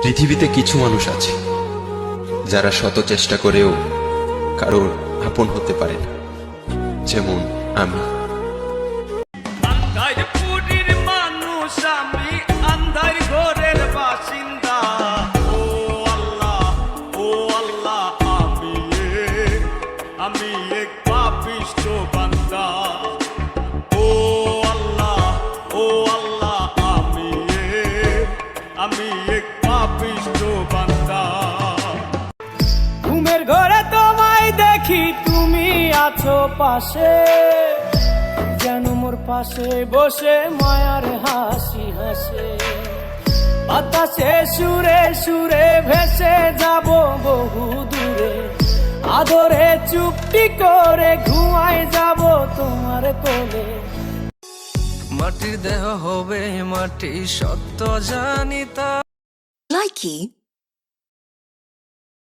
পৃথিবীতে কিছু মানুষ আছে যারা শত চেষ্টা করেও কারোর আপন হতে পারে না, যেমন আমি। আন্ধারপুরের মানুষ আমি, আন্ধার ঘরের বাসিন্দা। ও আল্লাহ, ও আল্লাহ, আমি এক পাপিষ্ঠ বান্দা। ও আল্লাহ, ও আল্লাহ, আমি এক পাপিষ্ঠ বান্দা। ঘুমের ঘরে তোমায় দেখি, তুমি আছো পাশে, যেন মোর পাশে বসে মায়ার হাসি হাসে। বাতাসে সুরে সুরে ভেসে যাব বহু দূরে, আদরে চুপটি করে ঘুমায় যাব তোমার কোলে। মাটির দেহ হবে মাটি, সত্য জানি তা। Likey